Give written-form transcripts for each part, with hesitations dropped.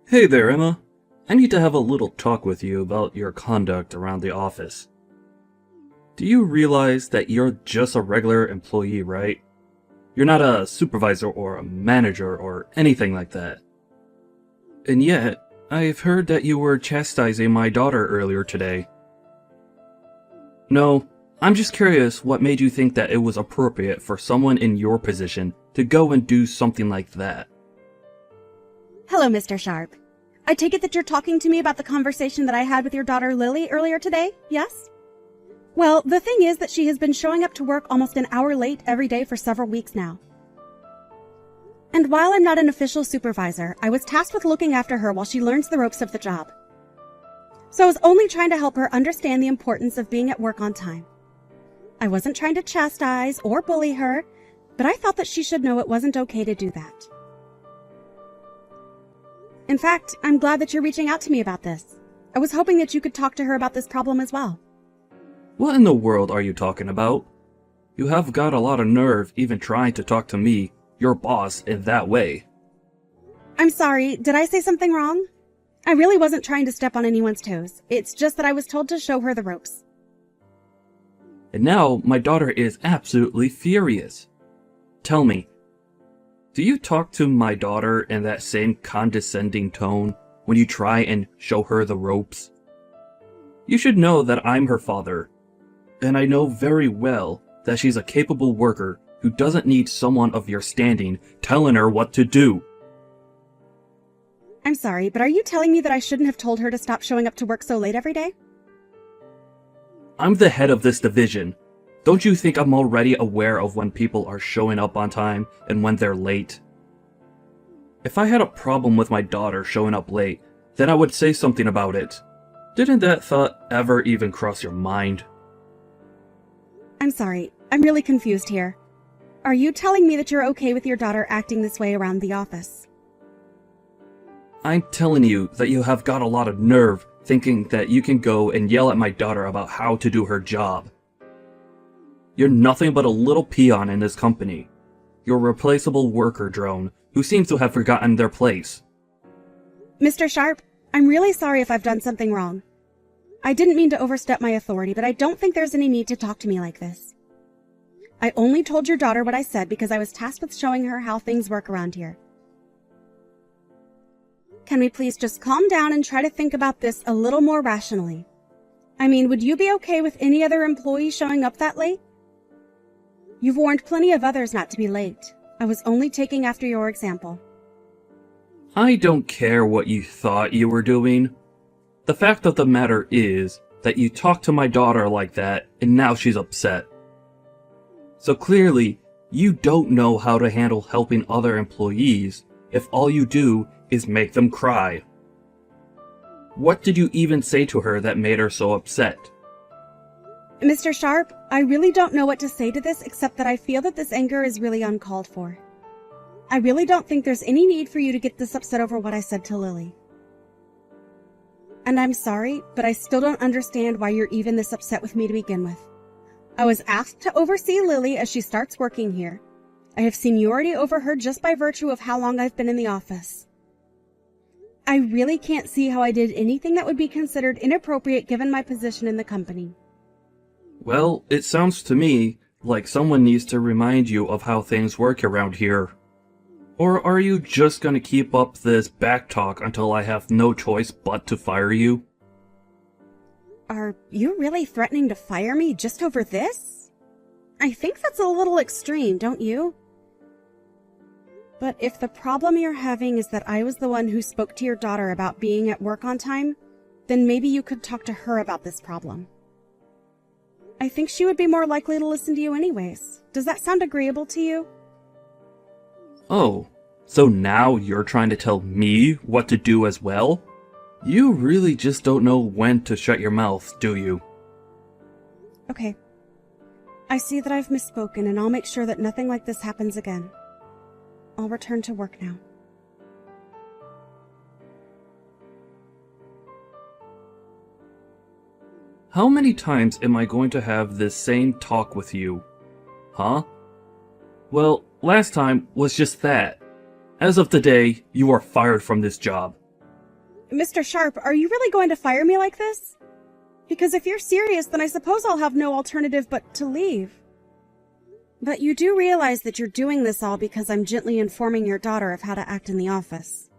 Hey there, Emma. I need to have a little talk with you about your conduct around the office. Do you realize that you're just a regular employee, right? You're not a supervisor or a manager or anything like that. And yet, I've heard that you were chastising my daughter earlier today. No, I'm just curious what made you think that it was appropriate for someone in your position to go and do something like that. Hello, Mr. Sharp. I take it that you're talking to me about the conversation that I had with your daughter Lily earlier today, yes? Well, the thing is that she has been showing up to work almost an hour late every day for several weeks now. And while I'm not an official supervisor, I was tasked with looking after her while she learns the ropes of the job. So I was only trying to help her understand the importance of being at work on time. I wasn't trying to chastise or bully her, but I thought that she should know it wasn't okay to do that. In fact, I'm glad that you're reaching out to me about this. I was hoping that you could talk to her about this problem as well. What in the world are you talking about? You have got a lot of nerve even trying to talk to me, your boss, in that way. I'm sorry, did I say something wrong? I really wasn't trying to step on anyone's toes. It's just that I was told to show her the ropes. And now my daughter is absolutely furious. Tell me, do you talk to my daughter in that same condescending tone when you try and show her the ropes? You should know that I'm her father, and I know very well that she's a capable worker who doesn't need someone of your standing telling her what to do. I'm sorry, but are you telling me that I shouldn't have told her to stop showing up to work so late every day? I'm the head of this division. Don't you think I'm already aware of when people are showing up on time and when they're late? If I had a problem with my daughter showing up late, then I would say something about it. Didn't that thought ever even cross your mind? I'm sorry, I'm really confused here. Are you telling me that you're okay with your daughter acting this way around the office? I'm telling you that you have got a lot of nerve thinking that you can go and yell at my daughter about how to do her job. You're nothing but a little peon in this company. You're a replaceable worker drone who seems to have forgotten their place. Mr. Sharp, I'm really sorry if I've done something wrong. I didn't mean to overstep my authority, but I don't think there's any need to talk to me like this. I only told your daughter what I said because I was tasked with showing her how things work around here. Can we please just calm down and try to think about this a little more rationally? I mean, would you be okay with any other employee showing up that late? You've warned plenty of others not to be late. I was only taking after your example. I don't care what you thought you were doing. The fact of the matter is that you talked to my daughter like that and now she's upset. So clearly, you don't know how to handle helping other employees if all you do is make them cry. What did you even say to her that made her so upset? Mr. Sharp, I really don't know what to say to this except that I feel that this anger is really uncalled for. I really don't think there's any need for you to get this upset over what I said to Lily. And I'm sorry, but I still don't understand why you're even this upset with me to begin with. I was asked to oversee Lily as she starts working here. I have seniority over her just by virtue of how long I've been in the office. I really can't see how I did anything that would be considered inappropriate given my position in the company. Well, it sounds to me like someone needs to remind you of how things work around here. Or are you just gonna keep up this back talk until I have no choice but to fire you? Are you really threatening to fire me just over this? I think that's a little extreme, don't you? But if the problem you're having is that I was the one who spoke to your daughter about being at work on time, then maybe you could talk to her about this problem. I think she would be more likely to listen to you anyways. Does that sound agreeable to you? Oh, so now you're trying to tell me what to do as well? You really just don't know when to shut your mouth, do you? Okay. I see that I've misspoken, and I'll make sure that nothing like this happens again. I'll return to work now. How many times am I going to have this same talk with you? Huh? Well, last time was just that. As of today, you are fired from this job. Mr. Sharp, are you really going to fire me like this? Because if you're serious, then I suppose I'll have no alternative but to leave. But you do realize that you're doing this all because I'm gently informing your daughter of how to act in the office.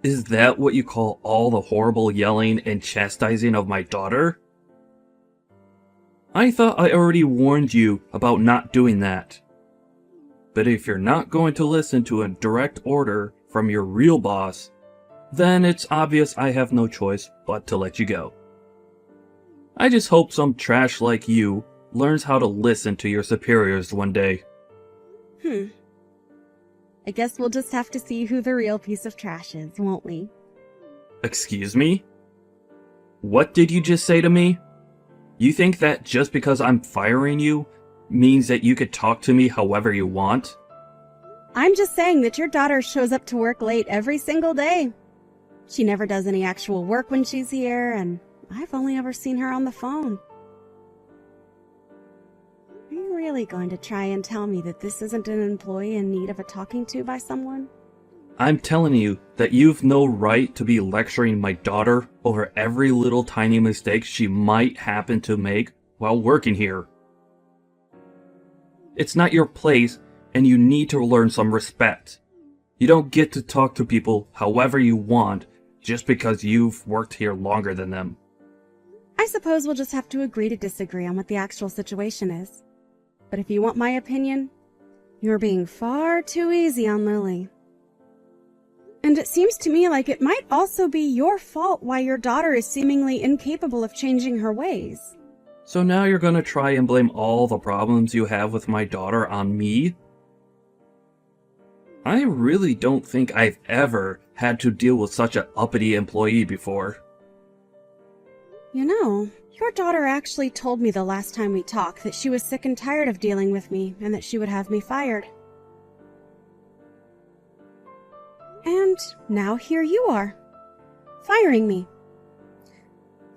Is that what you call all the horrible yelling and chastising of my daughter? I thought I already warned you about not doing that. But if you're not going to listen to a direct order from your real boss, then it's obvious I have no choice but to let you go. I just hope some trash like you learns how to listen to your superiors one day. I guess we'll just have to see who the real piece of trash is, won't we? Excuse me? What did you just say to me? You think that just because I'm firing you means that you could talk to me however you want? I'm just saying that your daughter shows up to work late every single day. She never does any actual work when she's here, and I've only ever seen her on the phone. Are you really going to try and tell me that this isn't an employee in need of a talking to by someone? I'm telling you that you've no right to be lecturing my daughter over every little tiny mistake she might happen to make while working here. It's not your place, and you need to learn some respect. You don't get to talk to people however you want just because you've worked here longer than them. I suppose we'll just have to agree to disagree on what the actual situation is. But if you want my opinion, you're being far too easy on Lily. And it seems to me like it might also be your fault why your daughter is seemingly incapable of changing her ways. So now you're gonna try and blame all the problems you have with my daughter on me? I really don't think I've ever had to deal with such an uppity employee before. You know, your daughter actually told me the last time we talked that she was sick and tired of dealing with me and that she would have me fired. And now here you are, firing me.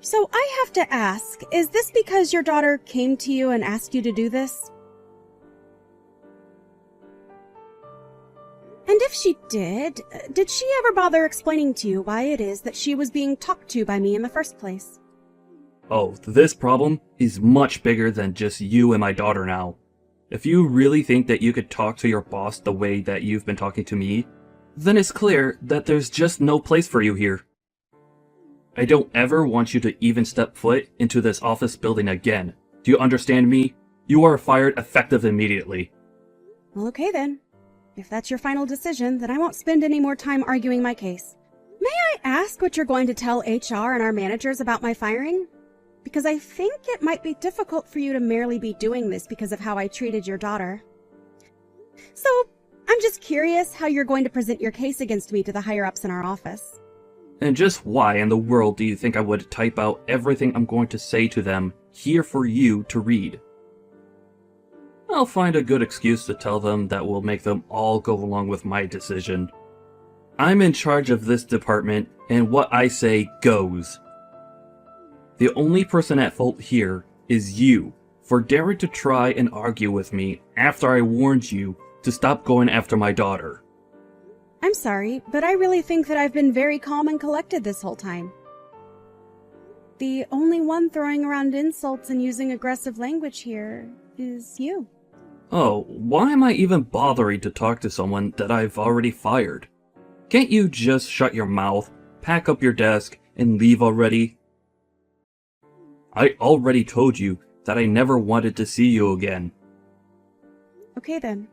So I have to ask, is this because your daughter came to you and asked you to do this? And if she did she ever bother explaining to you why it is that she was being talked to by me in the first place? Oh, this problem is much bigger than just you and my daughter now. If you really think that you could talk to your boss the way that you've been talking to me, then it's clear that there's just no place for you here. I don't ever want you to even step foot into this office building again. Do you understand me? You are fired effective immediately. Well, okay then. If that's your final decision, then I won't spend any more time arguing my case. May I ask what you're going to tell HR and our managers about my firing? Because I think it might be difficult for you to merely be doing this because of how I treated your daughter. So, I'm just curious how you're going to present your case against me to the higher-ups in our office. And just why in the world do you think I would type out everything I'm going to say to them here for you to read? I'll find a good excuse to tell them that will make them all go along with my decision. I'm in charge of this department, and what I say goes. The only person at fault here is you, for daring to try and argue with me after I warned you to stop going after my daughter. I'm sorry, but I really think that I've been very calm and collected this whole time. The only one throwing around insults and using aggressive language here is you. Oh, why am I even bothering to talk to someone that I've already fired? Can't you just shut your mouth, pack up your desk, and leave already? I already told you that I never wanted to see you again. Okay then.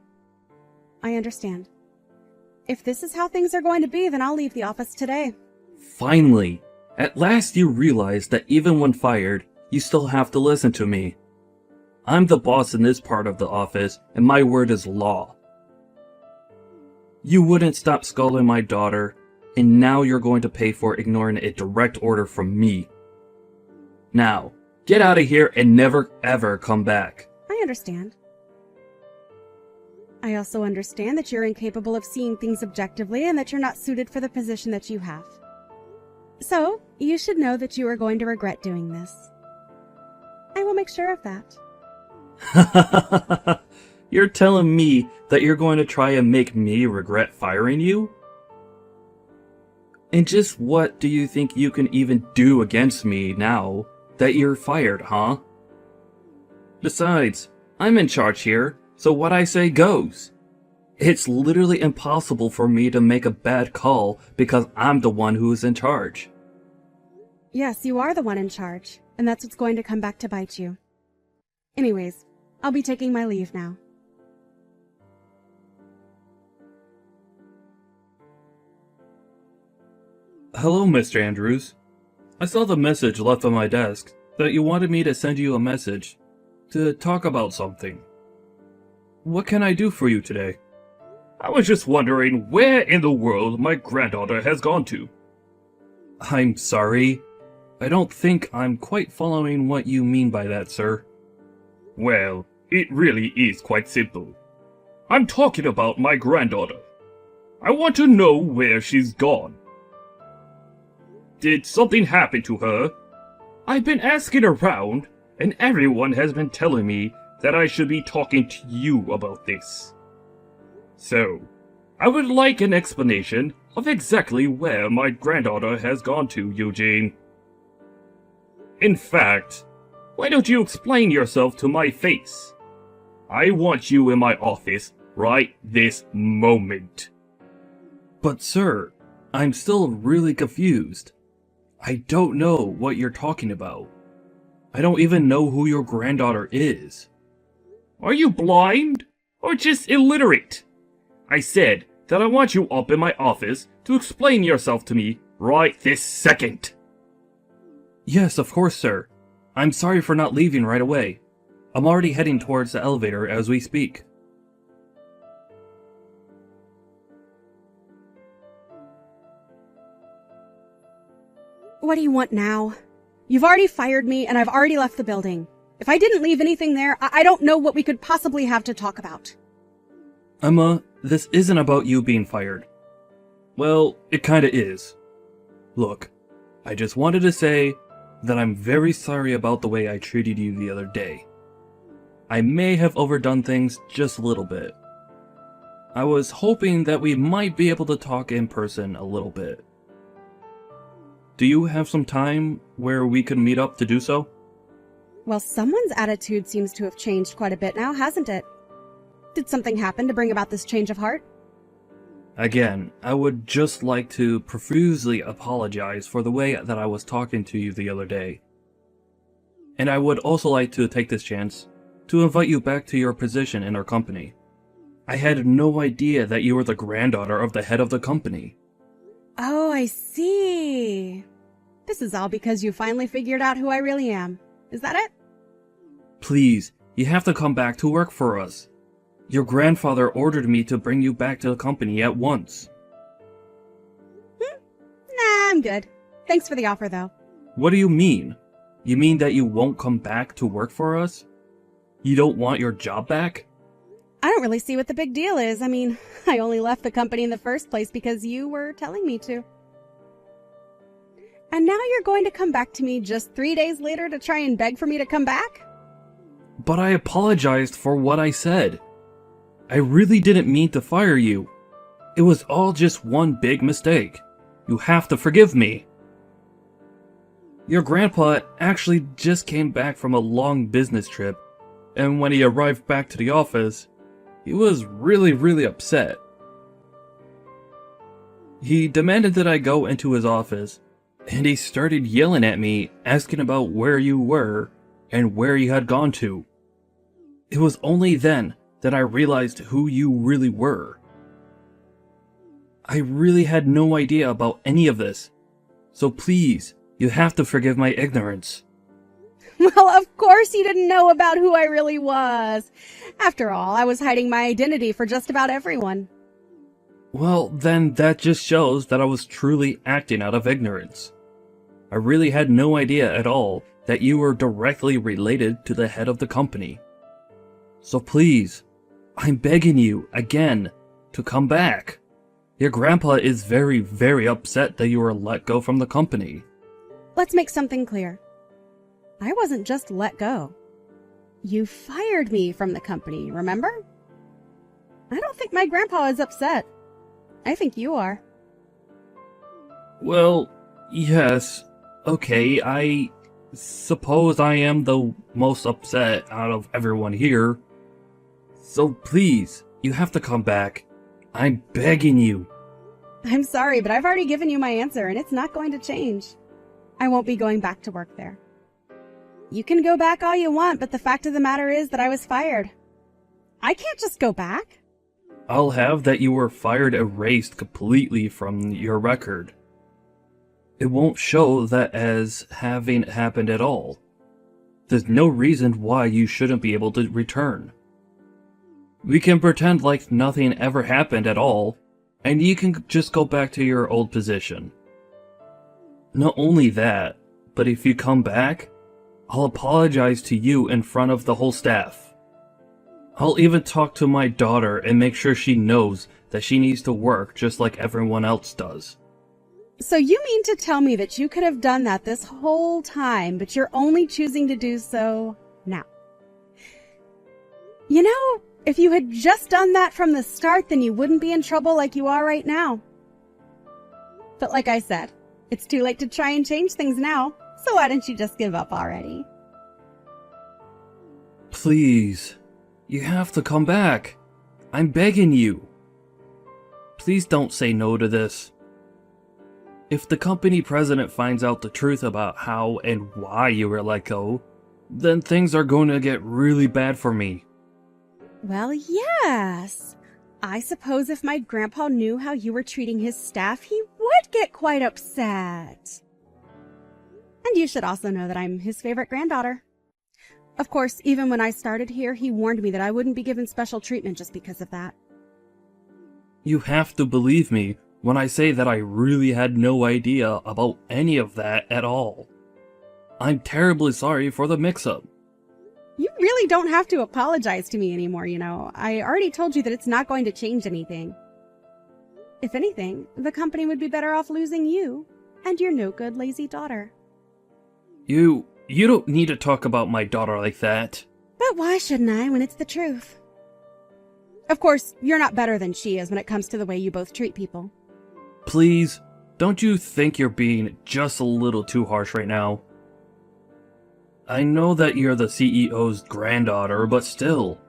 I understand. If this is how things are going to be, then I'll leave the office today. Finally! At last you realize that even when fired, you still have to listen to me. I'm the boss in this part of the office, and my word is law. You wouldn't stop scolding my daughter, and now you're going to pay for ignoring a direct order from me. Now, get out of here and never ever come back. I understand. I also understand that you're incapable of seeing things objectively and that you're not suited for the position that you have. So, you should know that you are going to regret doing this. I will make sure of that. You're telling me that you're going to try and make me regret firing you? And just what do you think you can even do against me now that you're fired, huh? Besides, I'm in charge here, so what I say goes. It's literally impossible for me to make a bad call because I'm the one who is in charge. Yes, you are the one in charge, and that's what's going to come back to bite you. Anyways, I'll be taking my leave now. Hello, Mr. Andrews. I saw the message left on my desk that you wanted me to send you a message to talk about something. What can I do for you today? I was just wondering where in the world my granddaughter has gone to. I'm sorry. I don't think I'm quite following what you mean by that, sir. Well, it really is quite simple. I'm talking about my granddaughter. I want to know where she's gone. Did something happen to her? I've been asking around, and everyone has been telling me that I should be talking to you about this. So, I would like an explanation of exactly where my granddaughter has gone to, Eugene. In fact, why don't you explain yourself to my face? I want you in my office right this moment. But sir, I'm still really confused. I don't know what you're talking about. I don't even know who your granddaughter is. Are you blind? Or just illiterate? I said that I want you up in my office to explain yourself to me right this second. Yes, of course, sir. I'm sorry for not leaving right away. I'm already heading towards the elevator as we speak. What do you want now? You've already fired me, and I've already left the building. If I didn't leave anything there, I don't know what we could possibly have to talk about. Emma, this isn't about you being fired. Well, it kinda is. Look, I just wanted to say that I'm very sorry about the way I treated you the other day. I may have overdone things just a little bit. I was hoping that we might be able to talk in person a little bit. Do you have some time where we could meet up to do so? Well, someone's attitude seems to have changed quite a bit now, hasn't it? Did something happen to bring about this change of heart? Again, I would just like to profusely apologize for the way that I was talking to you the other day. And I would also like to take this chance to invite you back to your position in our company. I had no idea that you were the granddaughter of the head of the company. Oh, I see. This is all because you finally figured out who I really am. Is that it? Please, you have to come back to work for us. Your grandfather ordered me to bring you back to the company at once. Nah, I'm good. Thanks for the offer, though. What do you mean? You mean that you won't come back to work for us? You don't want your job back? I don't really see what the big deal is. I mean, I only left the company in the first place because you were telling me to. And now you're going to come back to me just 3 days later to try and beg for me to come back? But I apologized for what I said. I really didn't mean to fire you. It was all just one big mistake. You have to forgive me. Your grandpa actually just came back from a long business trip, and when he arrived back to the office, he was really upset. He demanded that I go into his office, and he started yelling at me, asking about where you were and where you had gone to. It was only then that I realized who you really were. I really had no idea about any of this, so please, you have to forgive my ignorance. Well, of course you didn't know about who I really was. After all, I was hiding my identity for just about everyone. Well, then that just shows that I was truly acting out of ignorance. I really had no idea at all that you were directly related to the head of the company. So please, I'm begging you, again, to come back. Your grandpa is very upset that you were let go from the company. Let's make something clear. I wasn't just let go. You fired me from the company, remember? I don't think my grandpa is upset. I think you are. Well, yes. Okay, I suppose I am the most upset out of everyone here. So please, you have to come back. I'm begging you. I'm sorry, but I've already given you my answer, and it's not going to change. I won't be going back to work there. You can go back all you want, but the fact of the matter is that I was fired. I can't just go back. I'll have that you were fired erased completely from your record. It won't show that as having happened at all. There's no reason why you shouldn't be able to return. We can pretend like nothing ever happened at all, and you can just go back to your old position. Not only that, but if you come back, I'll apologize to you in front of the whole staff. I'll even talk to my daughter and make sure she knows that she needs to work just like everyone else does. So you mean to tell me that you could have done that this whole time, but you're only choosing to do so now? You know, if you had just done that from the start, then you wouldn't be in trouble like you are right now. But like I said, it's too late to try and change things now, so why don't you just give up already? Please, you have to come back. I'm begging you. Please don't say no to this. If the company president finds out the truth about how and why you were let go, then things are going to get really bad for me. Well, yes. I suppose if my grandpa knew how you were treating his staff, he would get quite upset. And you should also know that I'm his favorite granddaughter. Of course, even when I started here, he warned me that I wouldn't be given special treatment just because of that. You have to believe me when I say that I really had no idea about any of that at all. I'm terribly sorry for the mix-up. You really don't have to apologize to me anymore, you know. I already told you that it's not going to change anything. If anything, the company would be better off losing you and your no-good, lazy daughter. You don't need to talk about my daughter like that. But why shouldn't I when it's the truth? Of course, you're not better than she is when it comes to the way you both treat people. Please, don't you think you're being just a little too harsh right now? I know that you're the CEO's granddaughter, but still.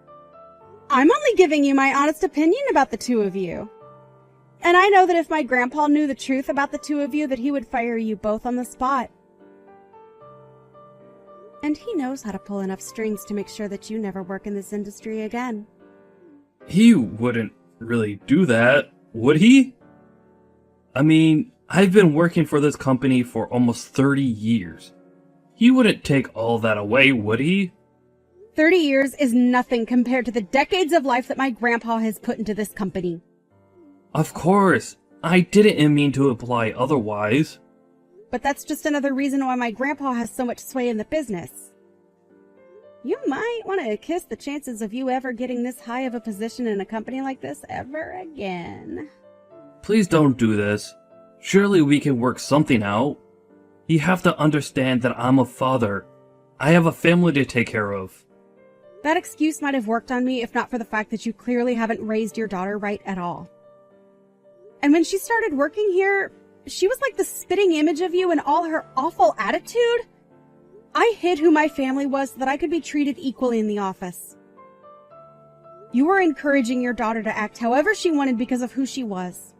I'm only giving you my honest opinion about the two of you. And I know that if my grandpa knew the truth about the two of you, that he would fire you both on the spot. And he knows how to pull enough strings to make sure that you never work in this industry again. He wouldn't really do that, would he? I mean, I've been working for this company for almost 30 years. He wouldn't take all that away, would he? 30 years is nothing compared to the decades of life that my grandpa has put into this company. Of course, I didn't mean to imply otherwise. But that's just another reason why my grandpa has so much sway in the business. You might want to kiss the chances of you ever getting this high of a position in a company like this ever again. Please don't do this. Surely we can work something out. You have to understand that I'm a father. I have a family to take care of. That excuse might have worked on me if not for the fact that you clearly haven't raised your daughter right at all. And when she started working here, she was like the spitting image of you and all her awful attitude. I hid who my family was so that I could be treated equally in the office. You were encouraging your daughter to act however she wanted because of who she was.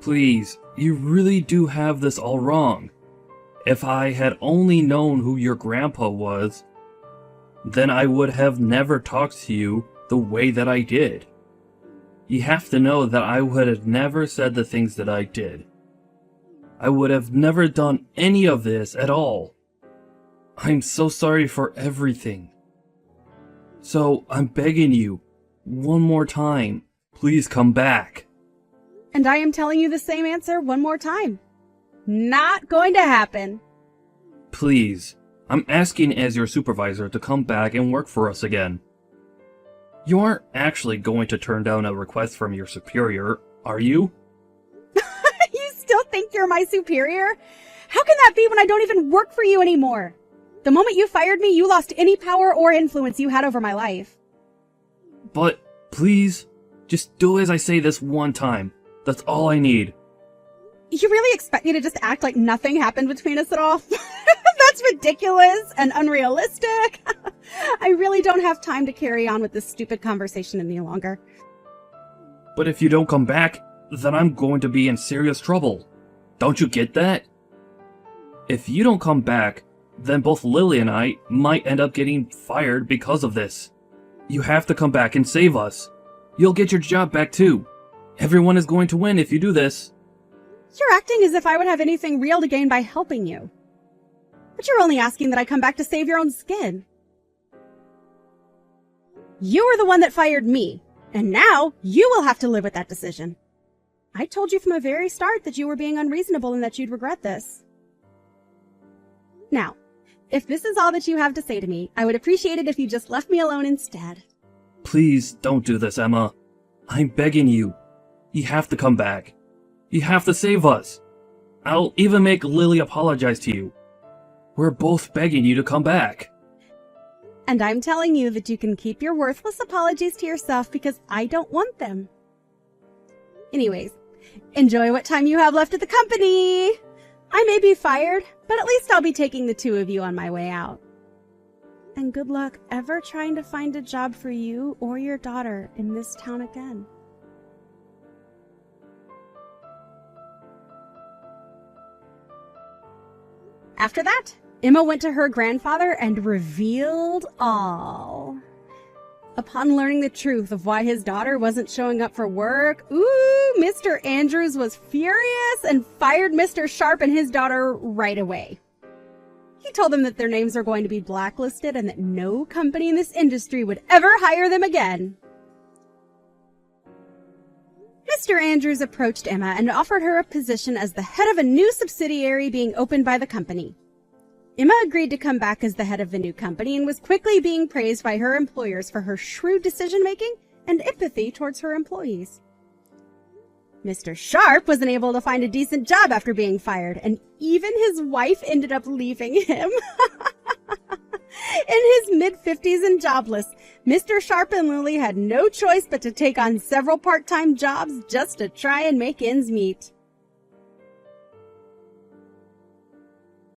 Please, you really do have this all wrong. If I had only known who your grandpa was, then I would have never talked to you the way that I did. You have to know that I would have never said the things that I did. I would have never done any of this at all. I'm so sorry for everything. So I'm begging you, one more time, please come back. And I am telling you the same answer one more time. Not going to happen. Please, I'm asking as your supervisor to come back and work for us again. You aren't actually going to turn down a request from your superior, are you? You still think you're my superior? How can that be when I don't even work for you anymore? The moment you fired me, you lost any power or influence you had over my life. But, please, just do as I say this one time. That's all I need. You really expect me to just act like nothing happened between us at all? That's ridiculous and unrealistic. I really don't have time to carry on with this stupid conversation any longer. But if you don't come back, then I'm going to be in serious trouble. Don't you get that? If you don't come back, then both Lily and I might end up getting fired because of this. You have to come back and save us. You'll get your job back too. Everyone is going to win if you do this. You're acting as if I would have anything real to gain by helping you. But you're only asking that I come back to save your own skin. You were the one that fired me, and now you will have to live with that decision. I told you from the very start that you were being unreasonable and that you'd regret this. Now, if this is all that you have to say to me, I would appreciate it if you just left me alone instead. Please don't do this, Emma. I'm begging you. You have to come back. You have to save us. I'll even make Lily apologize to you. We're both begging you to come back. And I'm telling you that you can keep your worthless apologies to yourself because I don't want them. Anyways, enjoy what time you have left at the company. I may be fired, but at least I'll be taking the two of you on my way out. And good luck ever trying to find a job for you or your daughter in this town again. After that, Emma went to her grandfather and revealed all. Upon learning the truth of why his daughter wasn't showing up for work, Mr. Andrews was furious and fired Mr. Sharp and his daughter right away. He told them that their names are going to be blacklisted and that no company in this industry would ever hire them again. Mr. Andrews approached Emma and offered her a position as the head of a new subsidiary being opened by the company. Emma agreed to come back as the head of the new company and was quickly being praised by her employers for her shrewd decision-making and empathy towards her employees. Mr. Sharp wasn't able to find a decent job after being fired, and even his wife ended up leaving him. In his mid-50s and jobless, Mr. Sharp and Lily had no choice but to take on several part-time jobs just to try and make ends meet.